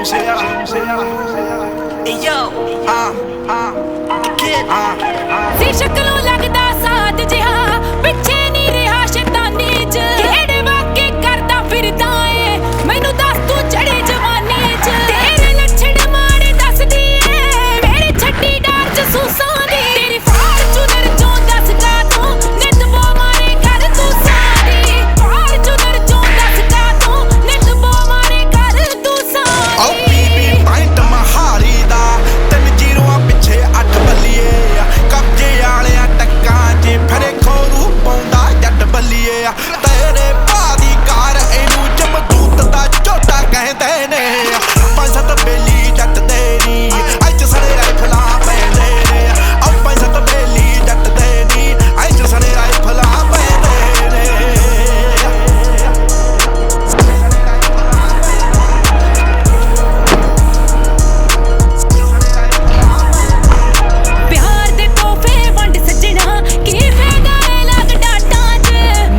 ਸੀ ਸ਼ਕਲੋਂ ਲੱਗਦਾ ਸਾਥ ਜਿਹਾ ਪਿੱਛੇ ਨਹੀਂ ਰਿਹਾ ਸ਼ੈਤਾਨੀ ਚ ਕਿਹੜੇ ਵਾਕੇ ਕਰਦਾ ਫਿਰਦਾ ਏ ਮੈਨੂੰ ਦੱਸ ਤੂੰ ਚੜੇ ਜਵਾਨੀ ਚ ਤੇਰੇ ਲੱਛਣ ਮਾਰੇ ਦੱਸਦੀ ਏ ਮੇਰੇ ਛੱਡੀ ਡਾਰ ਚ ਸੂਸਾਂ ਦੀ ਤੇਰੀ ਫਾਰਚੂਨਰ ਚੋਂ ਦੱਸ ਕਾ ਤੂੰ ਨਿਤ ਬੋ ਮਾਰੇ ਕਰ ਤੂੰ ਸਾਰੀ ਫਾਰਚੂਨਰ ਚੋਂ ਦੱਸ ਕਾ ਤੂੰ ਨਿਤ ਬੋ ਮਾਰੇ ਕਰ ਤੂੰ ਸਾਰੀ ਓ ਬੀਬੀ ਪਾਇੰਟ ਮਹਾਰੀ ਦਾ 3 ਜ਼ੀਰੋਆਂ ਪਿੱਛੇ 8 ਬੱਲੀਏ ਕਬਜੇ ਵਾਲਿਆਂ ਟੱਕਾਂ 'ਚ ਫਰੇ ਖੋਰੂ ਪਾਉਂਦਾ ਜੱਟ ਬੱਲੀਏ ਤੇਰੇ ਭਾ ਦੀ ਕਾਰ ਇਹਨੂੰ ਜਮਦੂਤ ਦਾ ਝੋਟਾ ਕਹਿੰਦੇ ਨੇ 5-7 ਬੇਲੀ ਜੱਟ ਦੇ ਨੀ ਅੱਜ ਸੜੇ ਰਾਈਫਲਾਂ ਪੈਂਦੇ ਨੇ ਓ 5-7 ਬੇਲੀ ਜੱਟ ਦੇ ਨੀ ਅੱਜ ਸੜੇ ਰਾਈਫਲਾਂ ਪੈਂਦੇ ਨੇ ਪਿਆਰ ਦੇ ਤੋਹਫੇ ਵੰਡ ਸੱਜਣਾ ਕੀ ਫਾਇਦਾ ਏ ਲੱਗ ਡਾਟਾਂ 'ਚ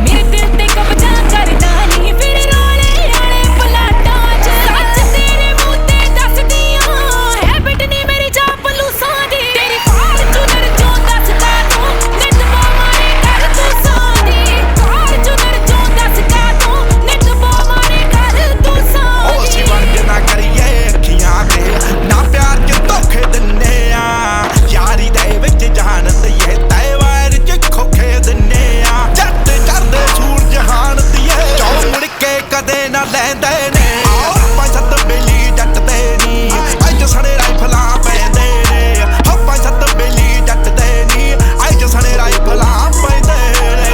ਮੇਰੇ ਦਿਲ ਤੇ ਕਬਜ਼ਾ ਕਰਦਾ ਨਹੀਂ ਫਿਰ ਰੋਲੇ ਵਾਲੇ ਪਲਾਟਾਂ 'ਚ ਸੱਚ ਤੇਰੇ ਮੂੰਹ ਤੇ ਦੱਸਦੀਆਂ ਹੈਬਿਟ ਨਹੀਂ ਮੇਰੀ ਚਾਪਲੂਸਾਂ ਦੀ ਤੇਰੀ ਫਾਰਚੂਨਰ ਚੋਂ ਦੱਸ ਕਾ ਤੂੰ ਨਿਤ ਬੋ ਮਾਰੇ ਕਰ ਤੂੰ ਸਾਦੀ ਫਾਰਚੂਨਰ ਚੋਂ ਦੱਸ ਕਾ ਤੂੰ ਨਿਤ ਬੋ ਮਾਰੇ ਕਰ ਤੂੰ ਓ ਅਸੀਂ ਸਾਦੀ ਵਰਗੇ ਨਾ ਕਰੀਏ ਅੱਖੀਆਂ ਤੇ ਨਾ ਪਿਆਰ 'ਚ ਧੋਖੇ ਦਿੰਨੇ ਆ ਯਾਰੀ ਦੇ ਵਿੱਚ ਜਾਨ ਦਈਏ ਤੈ ਵਾਰ 'ਚ ਖੋਖੇ ਦਿੰਨੇ ਆ ਜੱਟ ਚੜ੍ਹਦੇ ਸੂਰਜ ਹਾਣ ਦੀਏ ਜੋ ਮੁੜ ਕੇ ਕਦੇ ਨਾ ਲੈਂਦੇ ਨੇ ਆਓ 5-7 ਬੇਲੀ ਜੱਟ ਦੇ ਨੀ ਅੱਜ ਸਣੇ ਰਾਈਫਲਾਂ ਪੈਂਦੇ ਨੇ ਹੋ 5-7 ਬੇਲੀ ਜੱਟ ਦੇ ਨੀ ਅੱਜ ਸਣੇ ਰਾਈਫਲਾਂ ਪੈਂਦੇ ਨੇ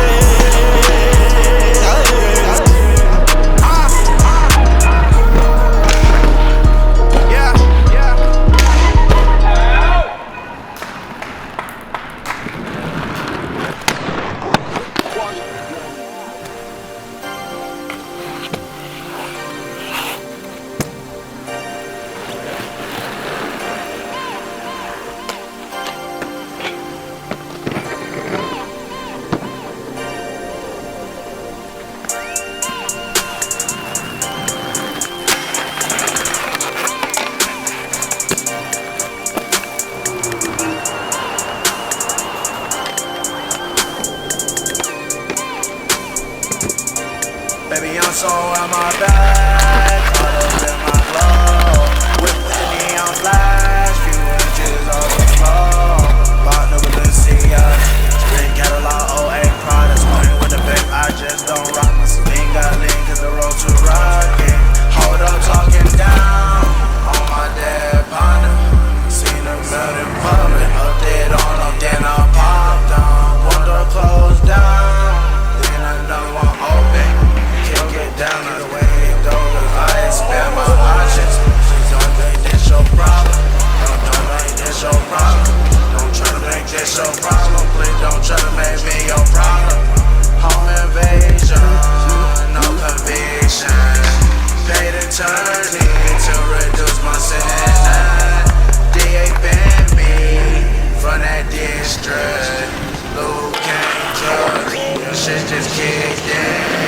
Baby, I'm so out my bag, caught up in my glow. Whip with the neon flash, few inches off the floor. Bought new Balenciaga, spring Cadillac, 08 products. Playing with the vape, I just don't rock. My sling got lean, cause the road too rocky. Hold up, talking down on my dead partner. Seen her melt in public, update on them, then I popped on. One door closed down, then another one open. Get down the way it goes, I expand my options. Please don't make this your problem. Don't make this your problem. Don't try to make this your problem. Please don't try to make me your problem. Home invasion, no conviction. Paid attorney to reduce my sentence. DA banned me from that district. Luke can't judge. Your shit just kicked in.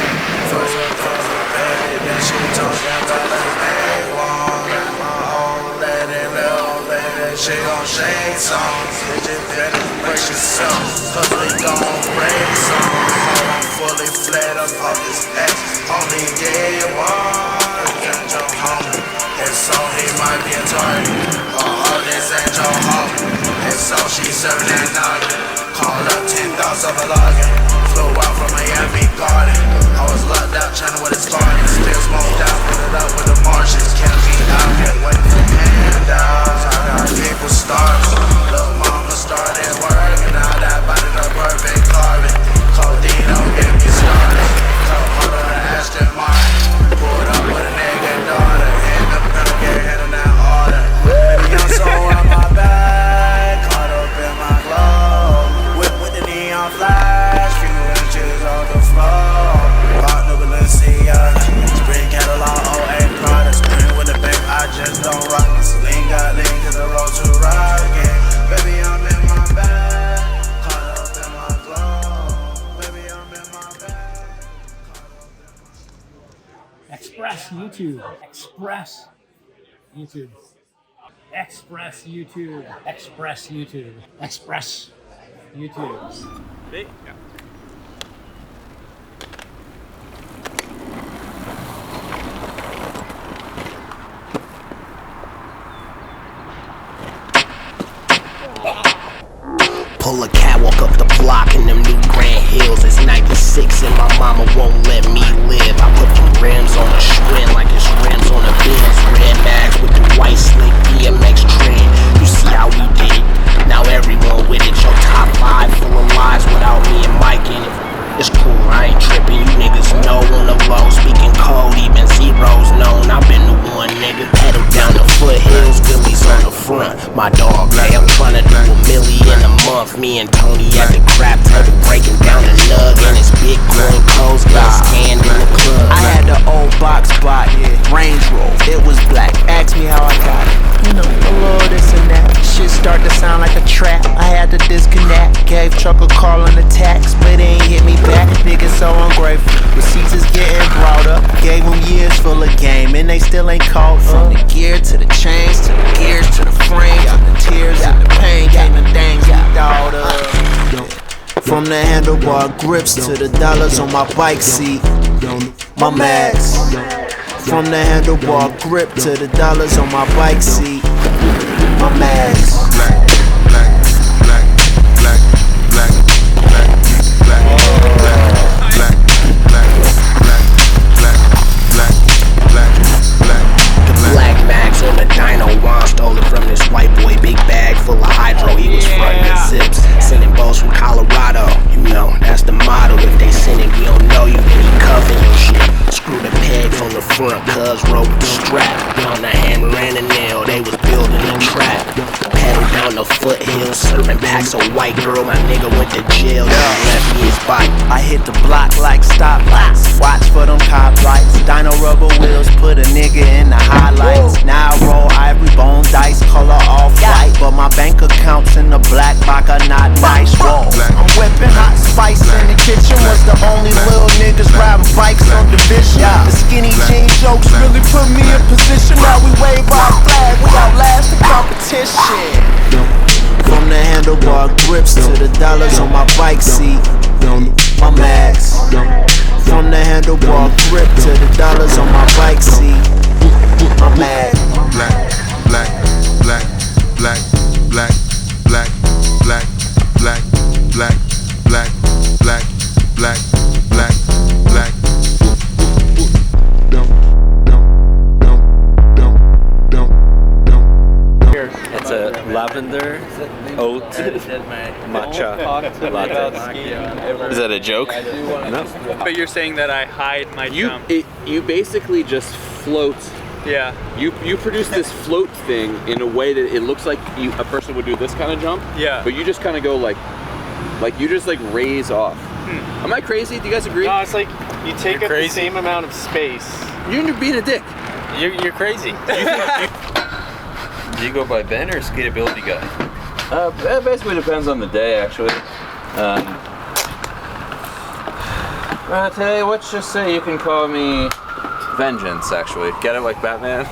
Then she talking about the big one. Got my old lady, little lady, she gon' shake songs. Bitches better break yourself, cause we gon' break songs. I'm fully flat up off this X. Only did one, and your homie. And so he might be a target. Oh, this ain't your homie. And so she serving that nugget. Called up 10 thoughts of a login. Flew out from Miami Garden. I was locked out trying to where it started. Still smoked out, put it up with the Martians. Can't be out here waiting for handouts. I got people starving. Little mama started working. Now that body the perfect carving. Codeine don't get me started. Cup holder to Aston Martin. Pulled up with a nigga daughter. And the pedal get hit in that order. Baby, I'm so on my back. Caught up in my glove. Whip with the neon flash. Few inches off the floor. Bought new Balenciaga, spring Cadillac, 08 products. Playing with the babe, I just don't rock. My sling got lean, cause the road too rocky. Baby, I'm in my bag, caught up in my glove. Baby, I'm in my bag. Express YouTube. Express. YouTube. Express YouTube. Express YouTube. Express YouTube. See? Yeah. Pull a catwalk up the block in them new Grand Hills. It's 96 and my mama won't let me live. I put them rims on a Schwinn like it's rims on a Benz. Red bags with the white slick DMX trend. You see how we did it, now everyone with it. Your top 5 full of lies without me and Mike in it. It's cool, I ain't tripping, you niggas know on the low. Speaking code, even zeros known. I've been the one, nigga. Pedal down the foothills, Billy's on the front. My dog, hey, I'm tryna do a milli in a month. Me and Tony at the crap table, breaking down the nug. And it's Bitcoin codes, got scanned in the club. I had the old box bot, Range Rover, it was black. Ask me how I got it. You know, a little this and that. Shit start to sound like a trap. I had to disconnect. Gave Chuck a call on the tax, but it ain't hit me back. Niggas so ungrateful. Receipts is getting brought up. Gave them years full of game, and they still ain't caught. From the gear to the chains, to the gears to the frames, to the tears and the pain, came the things we thought of. From the handlebar grips to the dollars on my bike seat, my max. From the handlebar grip to the dollars on my bike seat, my max. Black mags on the dyno, Ron stole it from this white boy. Big bag full of hydro, he was frontin' the zips. Sending boats from Colorado, you know, that's the motto. If they send it, we don't know you, then he cuffin' your shit. Screw the pegs on the front, cuz rope the strap. On the hammer and a nail, they was building a trap. Pedal down the foothill, serving packs of white girl. My nigga went to jail, left me his bike. I hit the block like stoplights, watch for them cop lights. Dyno rubber wheels, put a nigga in the highlights. Now I roll ivory bone dice, color off-white. But my bank account's in the black box, not nice. Whoa, I'm whipping hot spice in the kitchen. Was the only little niggas riding bikes on Division. The skinny jean jokes really put me in position. Now we wave our flag, we outlast the competition. From the handlebar grips to the dollars on my bike seat, my max. From the handlebar grip to the dollars on my bike seat, my max. Black, black, black, black, black, black, black, black, black, black, black, black, black, black. It's a lavender oat matcha latte. Is that a joke? No. But you're saying that I hide my jump. You basically just float. Yeah. You produce this float thing in a way that it looks like a person would do this kind of jump. Yeah. But you just kind of go like you just like raise off. Am I crazy? Do you guys agree? No, it's like you take up the same amount of space. You're being a dick. You're crazy. Do you go by Ben or Skateability Guy? It basically depends on the day, actually. Today, let's just say you can call me Vengeance, actually. Get it like Batman?